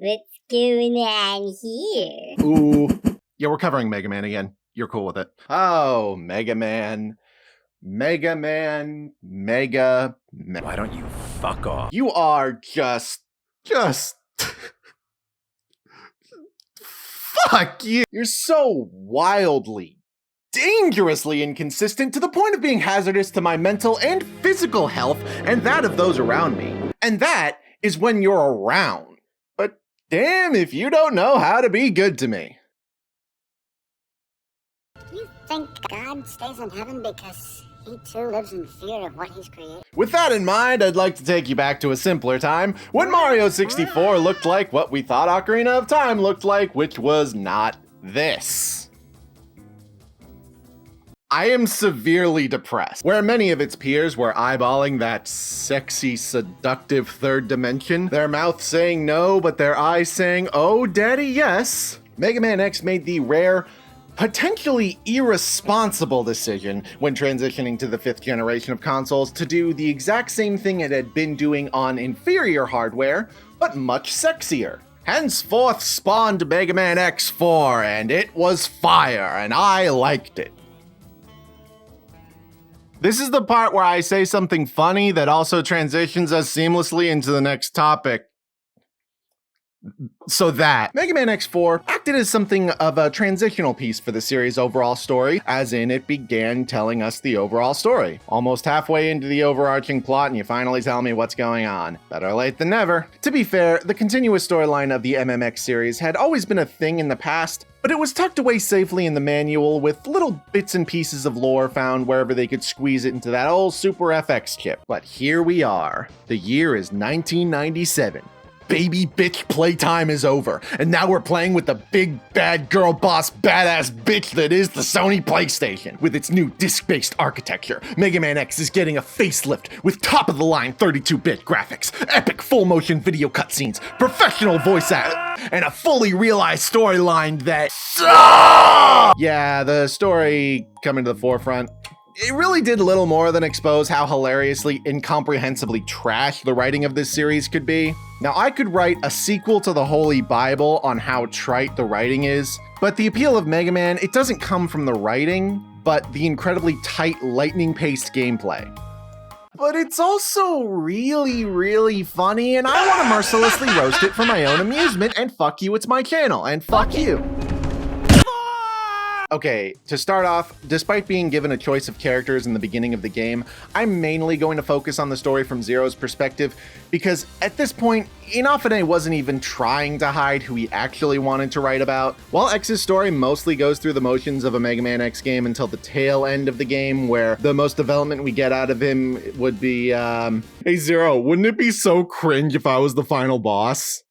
What's going on here? Ooh. Yeah, we're covering Mega Man again. You're cool with it. Oh, Mega Man. Mega Man. Why don't you fuck off? You are just... Fuck you. You're so wildly, dangerously inconsistent to the point of being hazardous to my mental and physical health and that of those around me. And that is when you're around. But damn if you don't know how to be good to me. You think God stays in heaven because he too lives in fear of what he's created? With that in mind, I'd like to take you back to a simpler time when Mario 64 looked like what we thought Ocarina of Time looked like, which was not this. I am severely depressed. Where many of its peers were eyeballing that sexy, seductive third dimension, their mouth saying no, but their eyes saying, oh, daddy, yes, Mega Man X made the rare, potentially irresponsible decision when transitioning to the 5th generation of consoles to do the exact same thing it had been doing on inferior hardware, but much sexier. Henceforth spawned Mega Man X4, and it was fire, and I liked it. This is the part where I say something funny that also transitions us seamlessly into the next topic. So that Mega Man X4 acted as something of a transitional piece for the series' overall story, as in it began telling us the overall story. Almost halfway into the overarching plot and you finally tell me what's going on. Better late than never. To be fair, the continuous storyline of the MMX series had always been a thing in the past, but it was tucked away safely in the manual with little bits and pieces of lore found wherever they could squeeze it into that old Super FX chip. But here we are. The year is 1997. Baby bitch playtime is over, and now we're playing with the big bad girl boss badass bitch that is the Sony PlayStation. With its new disc-based architecture, Mega Man X is getting a facelift with top-of-the-line 32-bit graphics, epic full-motion video cutscenes, professional voice act, and a fully realized storyline that sucks! Yeah, the story coming to the forefront. It really did little more than expose how hilariously, incomprehensibly trash the writing of this series could be. Now, I could write a sequel to the Holy Bible on how trite the writing is, but the appeal of Mega Man, it doesn't come from the writing, but the incredibly tight, lightning-paced gameplay. But it's also really, really funny, and I want to mercilessly roast it for my own amusement, and fuck you, it's my channel, and fuck you. Okay, to start off, despite being given a choice of characters in the beginning of the game, I'm mainly going to focus on the story from Zero's perspective, because at this point, Inafune wasn't even trying to hide who he actually wanted to write about. While X's story mostly goes through the motions of a Mega Man X game until the tail end of the game, where the most development we get out of him would be, hey Zero, wouldn't it be so cringe if I was the final boss?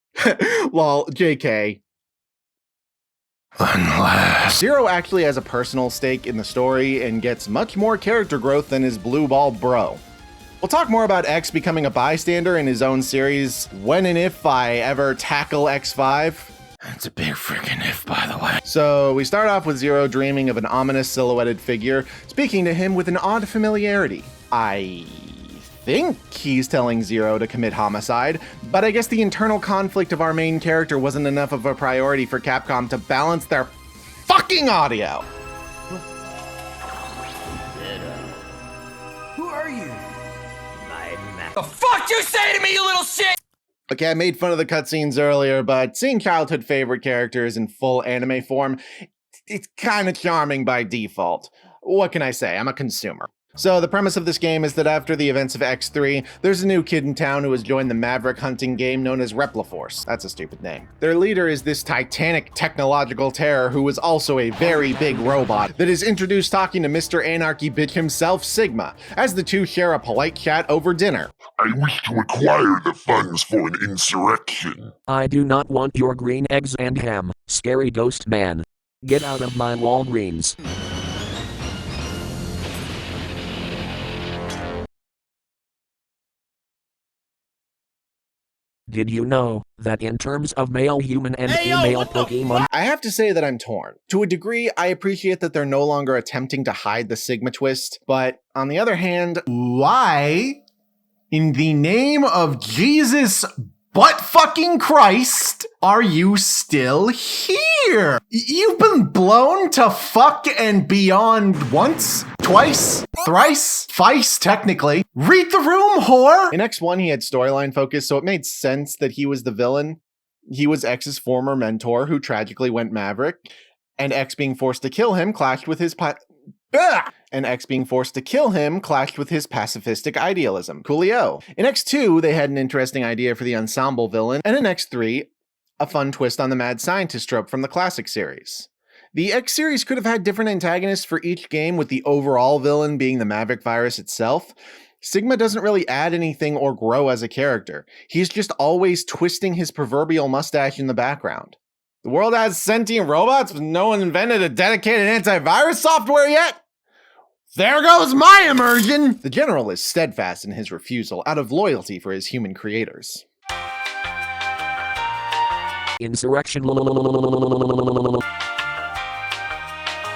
Lol, JK. Unless Zero actually has a personal stake in the story and gets much more character growth than his blue ball bro. We'll talk more about X becoming a bystander in his own series when and if I ever tackle X5. That's a big freaking if, by the way. So we start off with Zero dreaming of an ominous silhouetted figure, speaking to him with an odd familiarity. I think he's telling Zero to commit homicide, but I guess the internal conflict of our main character wasn't enough of a priority for Capcom to balance their fucking audio. Who are you? The fuck you say to me, you little shit? Okay, I made fun of the cutscenes earlier, but seeing childhood favorite characters in full anime form, it's kind of charming by default. What can I say? I'm a consumer. So the premise of this game is that after the events of X3, there's a new kid in town who has joined the Maverick hunting game known as Repliforce. That's a stupid name. Their leader is this titanic technological terror who is also a very big robot that is introduced talking to Mr. Anarchy bitch himself, Sigma, as the two share a polite chat over dinner. I wish to acquire the funds for an insurrection. I do not want your green eggs and ham, scary ghost man. Get out of my Walgreens. Did you know that in terms of male human and female Pokemon? I have to say that I'm torn. To a degree, I appreciate that they're no longer attempting to hide the Sigma twist, but on the other hand, why, in the name of Jesus But fucking Christ, are you still here? You've been blown to fuck and beyond once, twice, thrice, thrice, technically. Read the room, whore! In X1, he had storyline focus, so it made sense that he was the villain. He was X's former mentor, who tragically went Maverick, and X being forced to kill him clashed with his pacifistic idealism. Coolio. In X2, they had an interesting idea for the ensemble villain, and in X3, a fun twist on the mad scientist trope from the classic series. The X series could have had different antagonists for each game, with the overall villain being the Maverick virus itself. Sigma doesn't really add anything or grow as a character. He's just always twisting his proverbial mustache in the background. The world has sentient robots, but no one invented a dedicated antivirus software yet? There goes my immersion! The General is steadfast in his refusal, out of loyalty for his human creators. Insurrection.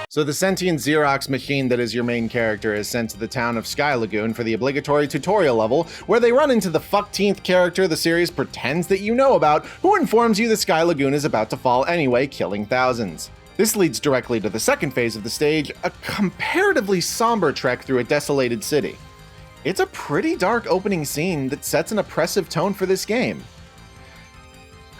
So the sentient Xerox machine that is your main character is sent to the town of Sky Lagoon for the obligatory tutorial level, where they run into the 15th character the series pretends that you know about, who informs you that Sky Lagoon is about to fall anyway, killing thousands. This leads directly to the second phase of the stage, a comparatively somber trek through a desolated city. It's a pretty dark opening scene that sets an oppressive tone for this game.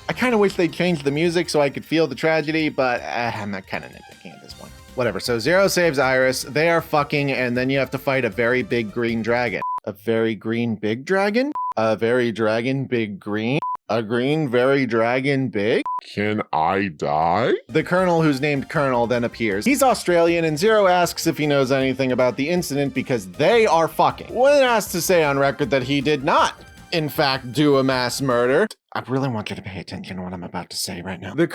I kind of wish they'd changed the music so I could feel the tragedy, but I'm not kind of nitpicking at this point. Whatever, so Zero saves Iris, they are fucking, and then you have to fight a very big green dragon. A very green big dragon? A very dragon big green? A green very dragon big? Can I die? The Colonel, who's named Colonel, then appears. He's Australian, and Zero asks if he knows anything about the incident because they are fucking. When asked to say on record that he did not, in fact, do a mass murder. I really want you to pay attention to what I'm about to say right now. The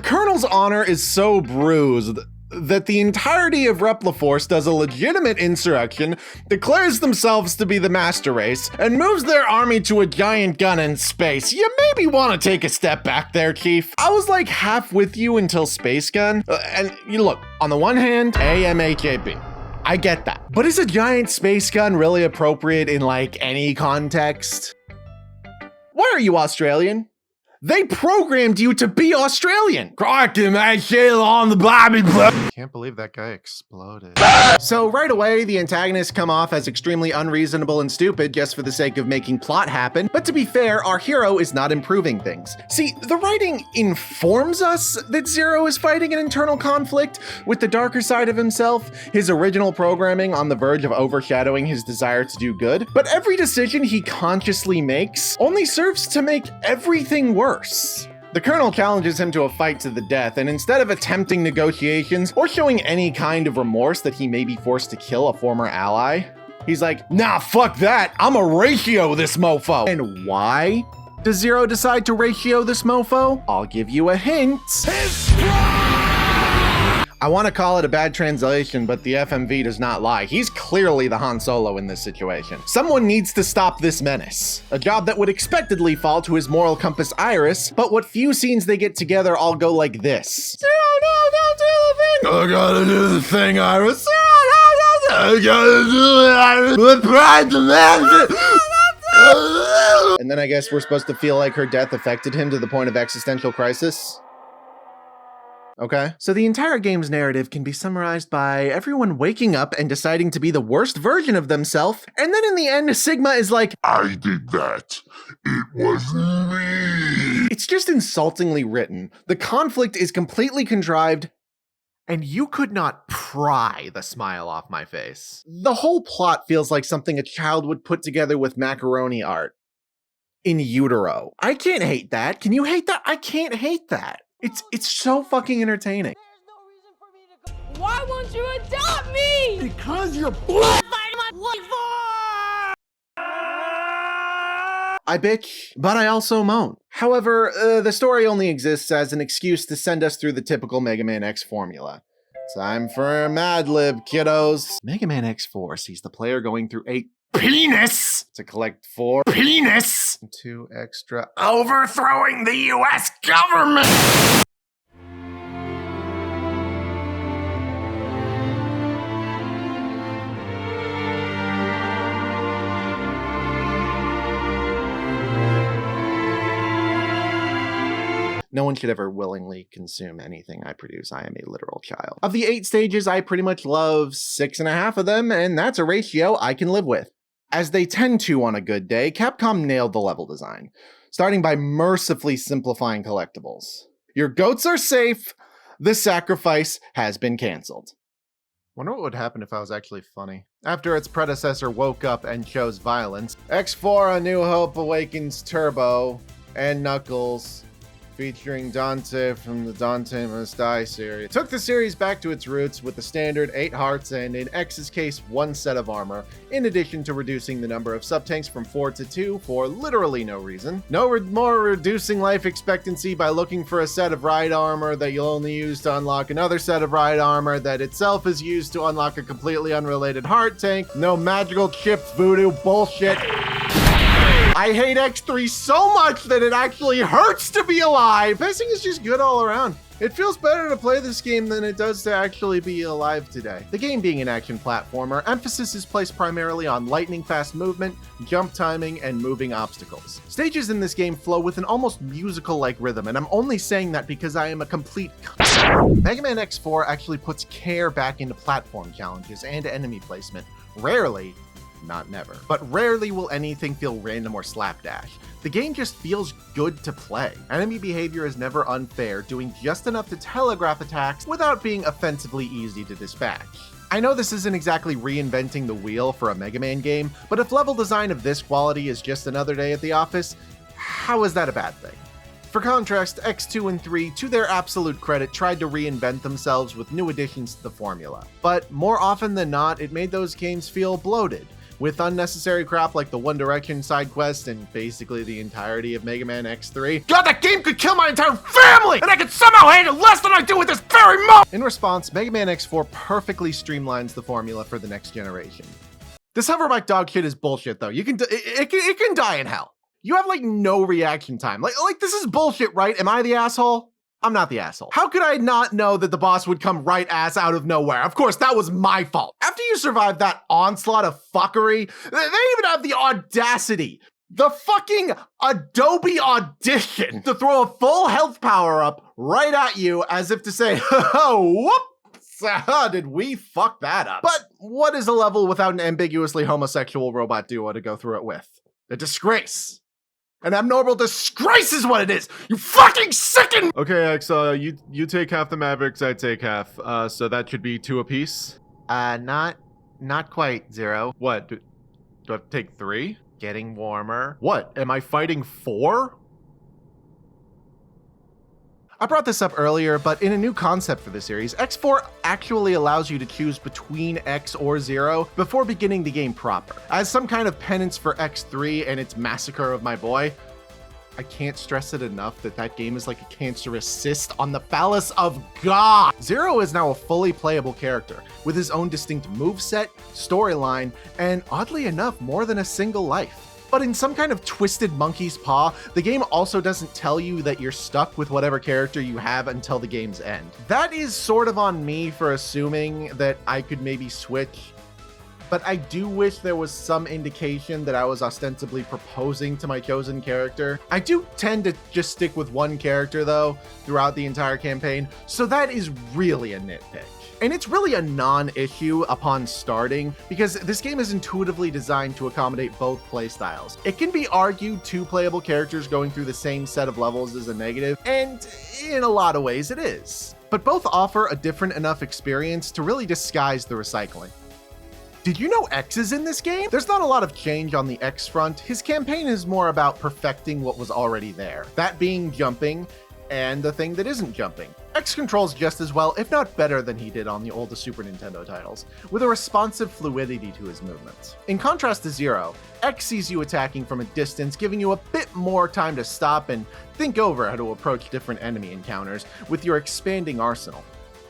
Colonel's honor is so bruised that the entirety of Repliforce does a legitimate insurrection, declares themselves to be the master race, and moves their army to a giant gun in space. You maybe want to take a step back there, Chief. I was like half with you until Space Gun. And you look, on the one hand, AMHAP. I get that. But is a giant space gun really appropriate in like any context? Why are you Australian? They programmed you to be Australian. Cracking that shit on the Bobby. Can't believe that guy exploded. So right away, the antagonists come off as extremely unreasonable and stupid just for the sake of making plot happen. But to be fair, our hero is not improving things. See, the writing informs us that Zero is fighting an internal conflict with the darker side of himself, his original programming on the verge of overshadowing his desire to do good. But every decision he consciously makes only serves to make everything worse. The Colonel challenges him to a fight to the death, and instead of attempting negotiations or showing any kind of remorse that he may be forced to kill a former ally, he's like, nah, fuck that, I'ma ratio this mofo. And why does Zero decide to ratio this mofo? I'll give you a hint. I want to call it a bad translation, but the FMV does not lie. He's clearly the Han Solo in this situation. Someone needs to stop this menace. A job that would expectedly fall to his moral compass Iris, but what few scenes they get together all go like this. Zero, no, don't do the thing. I gotta do the thing, Iris. Zero, no, I gotta do it, Iris. With pride demands it. And then I guess we're supposed to feel like her death affected him to the point of existential crisis. Okay. So the entire game's narrative can be summarized by everyone waking up and deciding to be the worst version of themselves, and then in the end, Sigma is like, I did that. It was me. It's just insultingly written. The conflict is completely contrived, and you could not pry the smile off my face. The whole plot feels like something a child would put together with macaroni art. In utero. I can't hate that. Can you hate that? I can't hate that. It's so fucking entertaining. Why won't you adopt me? Because you're I bitch, but I also moan. However, the story only exists as an excuse to send us through the typical Mega Man X formula. Time for Mad Lib, kiddos. Mega Man X4 sees the player going through a penis to collect 4 penis, 2 extra overthrowing the US government. No one should ever willingly consume anything I produce. I am a literal child. Of the 8 stages, I pretty much love 6.5 of them, and that's a ratio I can live with. As they tend to on a good day, Capcom nailed the level design, starting by mercifully simplifying collectibles. Your goats are safe. The sacrifice has been canceled. Wonder what would happen if I was actually funny. After its predecessor woke up and chose violence, X4 A New Hope Awakens Turbo and Knuckles, featuring Dante from the Dante Must Die series, took the series back to its roots with the standard 8 hearts and, in X's case, 1 set of armor, in addition to reducing the number of sub-tanks from 4 to 2 for literally no reason. No more reducing life expectancy by looking for a set of ride armor that you'll only use to unlock another set of ride armor that itself is used to unlock a completely unrelated heart tank. No magical chip voodoo bullshit. I hate X3 so much that it actually hurts to be alive. Pacing is just good all around. It feels better to play this game than it does to actually be alive today. The game being an action platformer, emphasis is placed primarily on lightning fast movement, jump timing, and moving obstacles. Stages in this game flow with an almost musical-like rhythm, and I'm only saying that because I am a complete Mega Man X4 actually puts care back into platform challenges and enemy placement. Rarely, not never, but rarely will anything feel random or slapdash. The game just feels good to play. Enemy behavior is never unfair, doing just enough to telegraph attacks without being offensively easy to dispatch. I know this isn't exactly reinventing the wheel for a Mega Man game, but if level design of this quality is just another day at the office, how is that a bad thing? For contrast, X2 and 3, to their absolute credit, tried to reinvent themselves with new additions to the formula. But more often than not, it made those games feel bloated, with unnecessary crap like the One Direction side quest and basically the entirety of Mega Man X3. God, that game could kill my entire family! And I could somehow handle less than I do with this very moment! In response, Mega Man X4 perfectly streamlines the formula for the next generation. This hoverbike dog shit is bullshit though. It can die in hell. You have like no reaction time. Like this is bullshit, right? Am I the asshole? I'm not the asshole. How could I not know that the boss would come right ass out of nowhere? Of course, that was my fault. After you survive that onslaught of fuckery, they even have the audacity, the fucking Adobe Audition, to throw a full health power up right at you as if to say, oh, whoops, did we fuck that up? But what is a level without an ambiguously homosexual robot duo to go through it with? A disgrace. An abnormal disgrace is what it is! You fucking sicken! Okay, X, you take half the Mavericks, I take half. So that should be 2 apiece? Not quite, Zero. What, do I have to take 3? Getting warmer. What, am I fighting 4? I brought this up earlier, but in a new concept for the series, X4 actually allows you to choose between X or 0 before beginning the game proper. As some kind of penance for X3 and its massacre of my boy, I can't stress it enough that that game is like a cancerous cyst on the phallus of God. 0 is now a fully playable character with his own distinct moveset, storyline, and oddly enough, more than a single life. But in some kind of twisted monkey's paw, the game also doesn't tell you that you're stuck with whatever character you have until the game's end. That is sort of on me for assuming that I could maybe switch, but I do wish there was some indication that I was ostensibly proposing to my chosen character. I do tend to just stick with one character though, throughout the entire campaign, so that is really a nitpick. And it's really a non-issue upon starting, because this game is intuitively designed to accommodate both playstyles. It can be argued 2 playable characters going through the same set of levels is a negative, and in a lot of ways it is. But both offer a different enough experience to really disguise the recycling. Did you know X is in this game? There's not a lot of change on the X front. His campaign is more about perfecting what was already there, that being jumping, and the thing that isn't jumping. X controls just as well, if not better than he did on the older Super Nintendo titles, with a responsive fluidity to his movements. In contrast to 0, X sees you attacking from a distance, giving you a bit more time to stop and think over how to approach different enemy encounters with your expanding arsenal.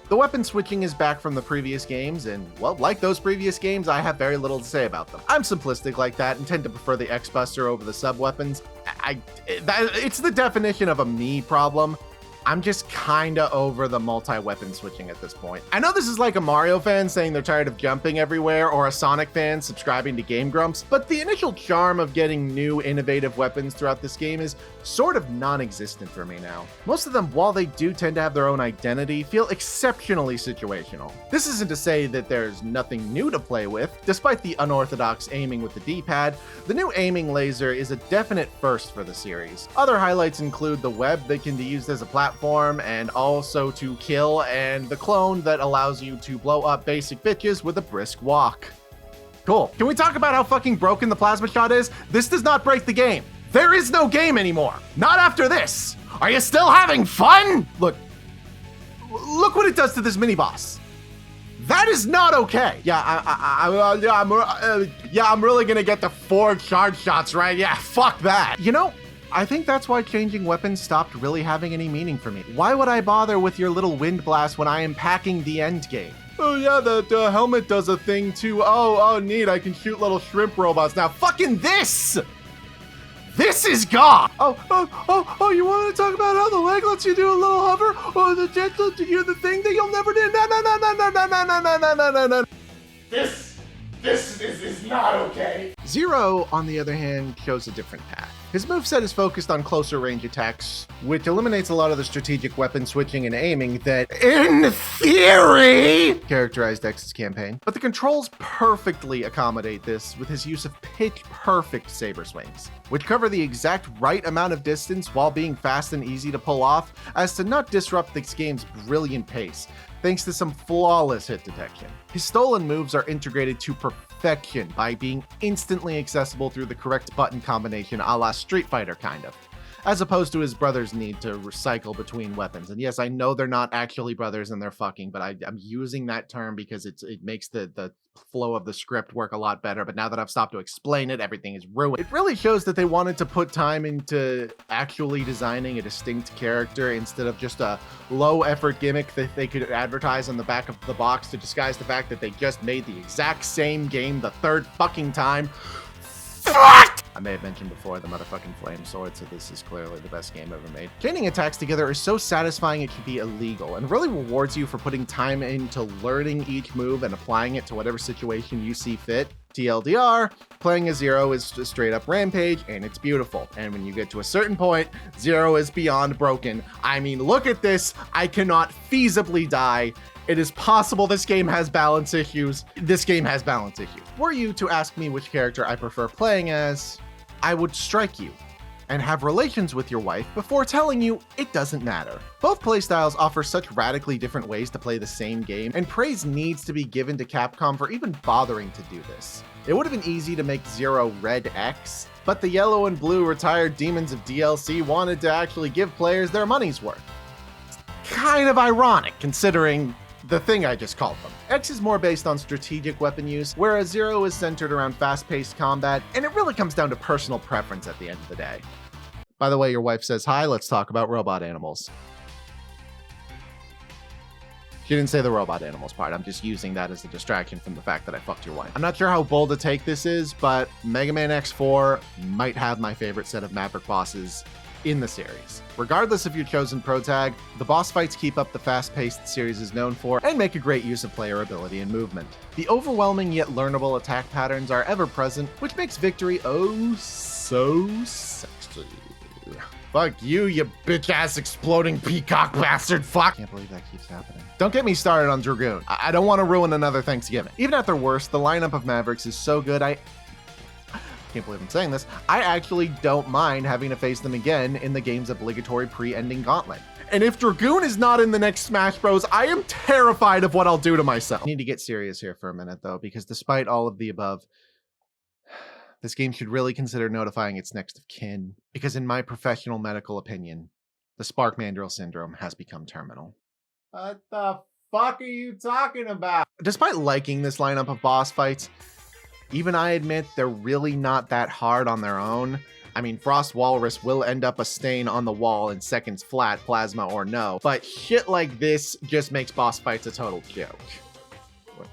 The weapon switching is back from the previous games, and, well, like those previous games, I have very little to say about them. I'm simplistic like that and tend to prefer the X-Buster over the sub-weapons. It's the definition of a me problem. I'm just kinda over the multi-weapon switching at this point. I know this is like a Mario fan saying they're tired of jumping everywhere, or a Sonic fan subscribing to Game Grumps, but the initial charm of getting new innovative weapons throughout this game is sort of non-existent for me now. Most of them, while they do tend to have their own identity, feel exceptionally situational. This isn't to say that there's nothing new to play with. Despite the unorthodox aiming with the D-pad, the new aiming laser is a definite first for the series. Other highlights include the web that can be used as a platform and also to kill, and the clone that allows you to blow up basic bitches with a brisk walk. Cool. Can we talk about how fucking broken the plasma shot is? This does not break the game. There is no game anymore. Not after this. Are you still having fun? Look what it does to this mini boss. That is not okay. I'm really gonna get the 4 charge shots, right? Yeah, fuck that. You know, I think that's why changing weapons stopped really having any meaning for me. Why would I bother with your little wind blast when I am packing the end game? Oh yeah, the helmet does a thing too. Oh, neat, I can shoot little shrimp robots now. Fucking this! This is gone! Oh, you want to talk about how the leg lets you do a little hover? Or the jet lets you do the thing that you'll never do? No. This is not okay. Zero, on the other hand, chose a different path. His moveset is focused on closer range attacks, which eliminates a lot of the strategic weapon switching and aiming that, in theory, characterized X's campaign. But the controls perfectly accommodate this with his use of pitch-perfect saber swings, which cover the exact right amount of distance while being fast and easy to pull off, as to not disrupt this game's brilliant pace, thanks to some flawless hit detection. His stolen moves are integrated to perfection by being instantly accessible through the correct button combination a la Street Fighter kind of, as opposed to his brother's need to recycle between weapons. And yes, I know they're not actually brothers and they're fucking, but I'm using that term because it makes the flow of the script work a lot better. But now that I've stopped to explain it, everything is ruined. It really shows that they wanted to put time into actually designing a distinct character instead of just a low effort gimmick that they could advertise on the back of the box to disguise the fact that they just made the exact same game the 3rd fucking time. I may have mentioned before the motherfucking flame sword, so this is clearly the best game ever made. Chaining attacks together is so satisfying it can be illegal, and really rewards you for putting time into learning each move and applying it to whatever situation you see fit. TLDR, playing as Zero is a straight up rampage, and it's beautiful. And when you get to a certain point, Zero is beyond broken. I mean, look at this. I cannot feasibly die. It is possible this game has balance issues. This game has balance issues. Were you to ask me which character I prefer playing as, I would strike you and have relations with your wife before telling you it doesn't matter. Both playstyles offer such radically different ways to play the same game, and praise needs to be given to Capcom for even bothering to do this. It would have been easy to make Zero Red X, but the yellow and blue retired demons of DLC wanted to actually give players their money's worth. It's kind of ironic considering the thing I just called them. X is more based on strategic weapon use, whereas Zero is centered around fast-paced combat, and it really comes down to personal preference at the end of the day. By the way, your wife says hi, let's talk about robot animals. She didn't say the robot animals part, I'm just using that as a distraction from the fact that I fucked your wife. I'm not sure how bold a take this is, but Mega Man X4 might have my favorite set of Maverick bosses in the series. Regardless of your chosen pro tag, the boss fights keep up the fast-paced the series is known for and make a great use of player ability and movement. The overwhelming yet learnable attack patterns are ever present, which makes victory oh so sexy. Fuck you, you bitch-ass exploding peacock bastard, fuck! Can't believe that keeps happening. Don't get me started on Dragoon. I don't want to ruin another Thanksgiving. Even at their worst, the lineup of Mavericks is so good I can't believe I'm saying this, I actually don't mind having to face them again in the game's obligatory pre-ending gauntlet. And if Dragoon is not in the next Smash Bros, I am terrified of what I'll do to myself. I need to get serious here for a minute though, because despite all of the above, this game should really consider notifying its next of kin, because in my professional medical opinion, the Spark Mandrill syndrome has become terminal. What the fuck are you talking about? Despite liking this lineup of boss fights, even I admit they're really not that hard on their own. I mean, Frost Walrus will end up a stain on the wall in seconds flat, plasma or no, but shit like this just makes boss fights a total joke.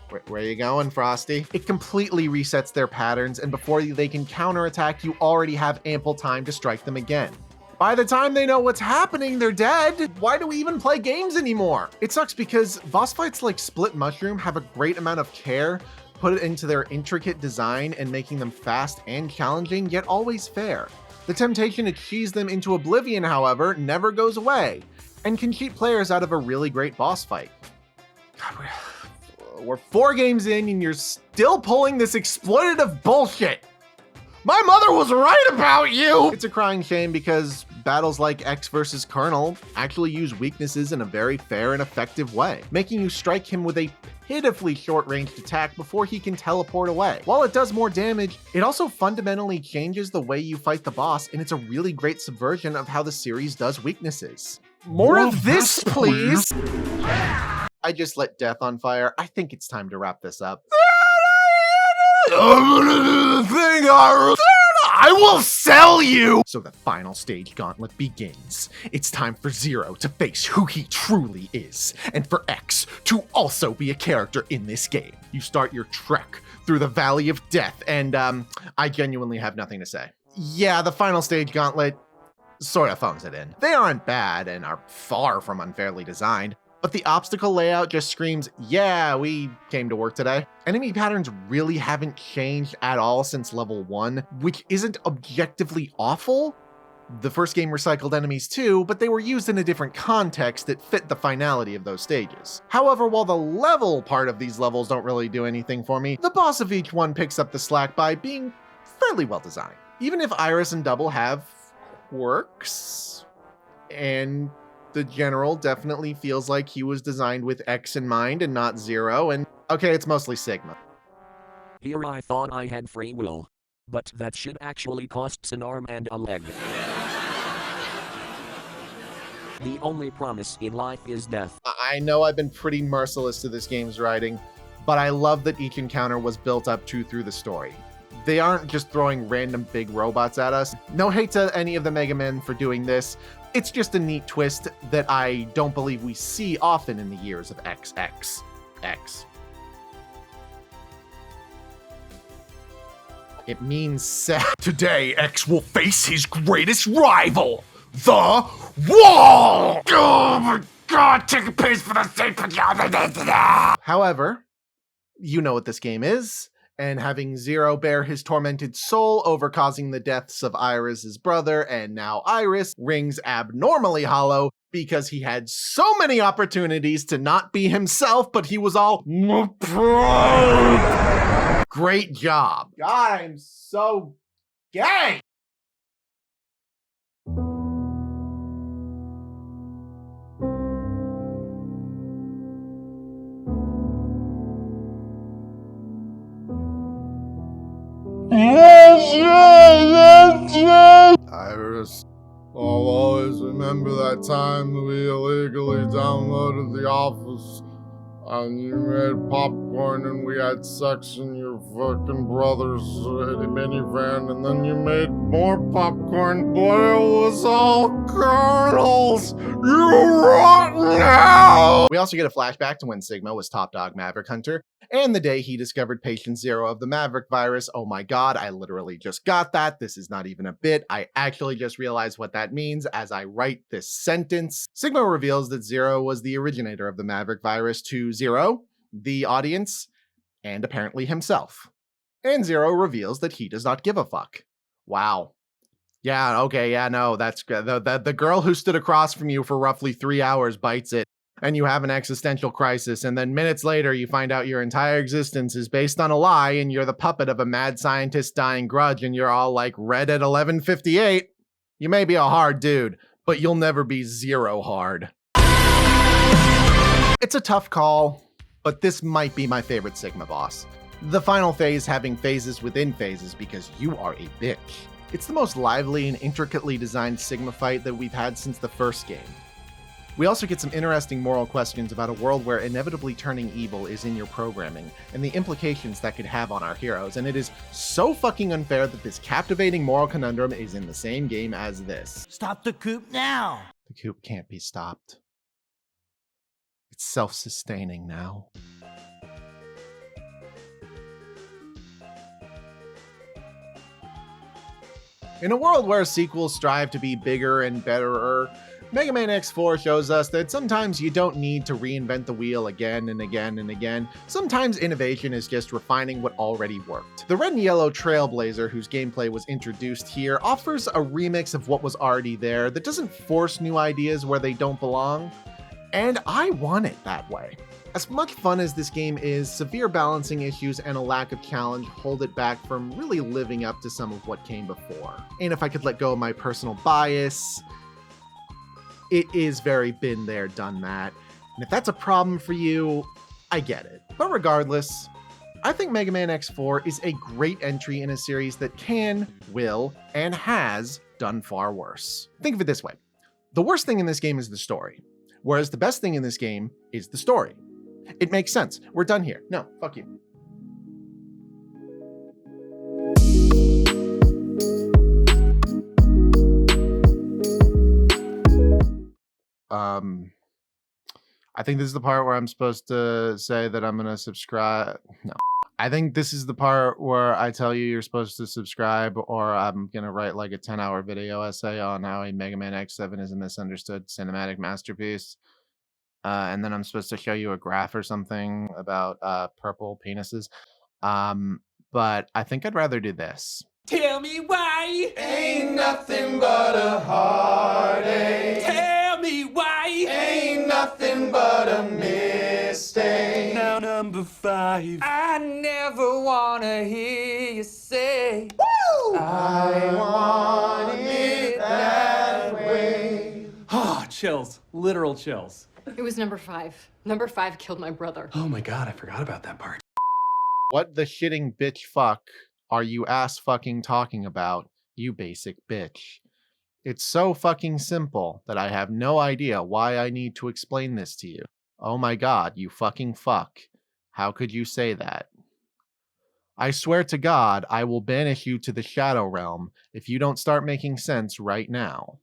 Where are you going, Frosty? It completely resets their patterns, and before they can counterattack, you already have ample time to strike them again. By the time they know what's happening, they're dead. Why do we even play games anymore? It sucks because boss fights like Split Mushroom have a great amount of care put into their intricate design and making them fast and challenging, yet always fair. The temptation to cheese them into oblivion, however, never goes away and can cheat players out of a really great boss fight. God, we're 4 games in and you're still pulling this exploitative bullshit. My mother was right about you! It's a crying shame because battles like X versus Colonel actually use weaknesses in a very fair and effective way, making you strike him with a pitifully short-ranged attack before he can teleport away. While it does more damage, it also fundamentally changes the way you fight the boss, and it's a really great subversion of how the series does weaknesses. More of this, please! I just lit death on fire. I think it's time to wrap this up. I will sell you! So the final stage gauntlet begins. It's time for Zero to face who he truly is, and for X to also be a character in this game. You start your trek through the Valley of Death, and I genuinely have nothing to say. Yeah, the final stage gauntlet sort of phones it in. They aren't bad and are far from unfairly designed, but the obstacle layout just screams, yeah, we came to work today. Enemy patterns really haven't changed at all since level 1, which isn't objectively awful. The first game recycled enemies too, but they were used in a different context that fit the finality of those stages. However, while the level part of these levels don't really do anything for me, the boss of each one picks up the slack by being fairly well designed. Even if Iris and Double have quirks, and the general definitely feels like he was designed with X in mind and not Zero, and okay, it's mostly Sigma. Here I thought I had free will, but that shit actually costs an arm and a leg. The only promise in life is death. I know I've been pretty merciless to this game's writing, but I love that each encounter was built up to through the story. They aren't just throwing random big robots at us. No hate to any of the Mega Men for doing this. It's just a neat twist that I don't believe we see often in the years of XX. It means sad. Today, X will face his greatest rival, the Wall! Oh my god, take a piece for the sake of However, you know what this game is, and having Zero bear his tormented soul over causing the deaths of Iris's brother and now Iris rings abnormally hollow because he had so many opportunities to not be himself, but he was all great job. God, I'm so gay. Iris, I'll always remember that time we illegally downloaded The Office and you made popcorn and we had sex in your fucking brother's minivan, and then you made more popcorn, but it was all kernels! You rotten hell! We also get a flashback to when Sigma was top dog Maverick Hunter, and the day he discovered patient 0 of the Maverick virus. Oh my god, I literally just got that. This is not even a bit. I actually just realized what that means as I write this sentence. Sigma reveals that 0 was the originator of the Maverick virus to 0, the audience, and apparently himself. And 0 reveals that he does not give a fuck. Wow. Yeah, okay, yeah, no, that's good. The girl who stood across from you for roughly 3 hours bites it, and you have an existential crisis, and then minutes later you find out your entire existence is based on a lie, and you're the puppet of a mad scientist dying grudge, and you're all like, red at 11:58. You may be a hard dude, but you'll never be 0 hard. It's a tough call, but this might be my favorite Sigma boss. The final phase having phases within phases because you are a bitch. It's the most lively and intricately designed Sigma fight that we've had since the first game. We also get some interesting moral questions about a world where inevitably turning evil is in your programming, and the implications that could have on our heroes, and it is so fucking unfair that this captivating moral conundrum is in the same game as this. Stop the coup now! The coup can't be stopped. It's self-sustaining now. In a world where sequels strive to be bigger and betterer, Mega Man X4 shows us that sometimes you don't need to reinvent the wheel again and again and again. Sometimes innovation is just refining what already worked. The Red and Yellow Trailblazer, whose gameplay was introduced here, offers a remix of what was already there that doesn't force new ideas where they don't belong, and I want it that way. As much fun as this game is, severe balancing issues and a lack of challenge hold it back from really living up to some of what came before. And if I could let go of my personal bias, it is very been there, done that. And if that's a problem for you, I get it. But regardless, I think Mega Man X4 is a great entry in a series that can, will, and has done far worse. Think of it this way. The worst thing in this game is the story, whereas the best thing in this game is the story. It makes sense. We're done here. No, fuck you. I think this is the part where I'm supposed to say that I'm gonna subscribe. No. I think this is the part where I tell you you're supposed to subscribe, or I'm gonna write like a 10-hour video essay on how a Mega Man X7 is a misunderstood cinematic masterpiece. And then I'm supposed to show you a graph or something about purple penises. But I think I'd rather do this. Tell me why. Ain't nothing but a heartache. Tell me why. Ain't nothing but a mistake. Now number 5. I never wanna hear you say, Woo! I want it that way. oh, chills. Literal chills. It was number 5. Number 5 killed my brother. Oh my god, I forgot about that part. What the shitting bitch fuck are you ass fucking talking about, you basic bitch? It's so fucking simple that I have no idea why I need to explain this to you. Oh my god, you fucking fuck. How could you say that? I swear to God, I will banish you to the Shadow Realm if you don't start making sense right now.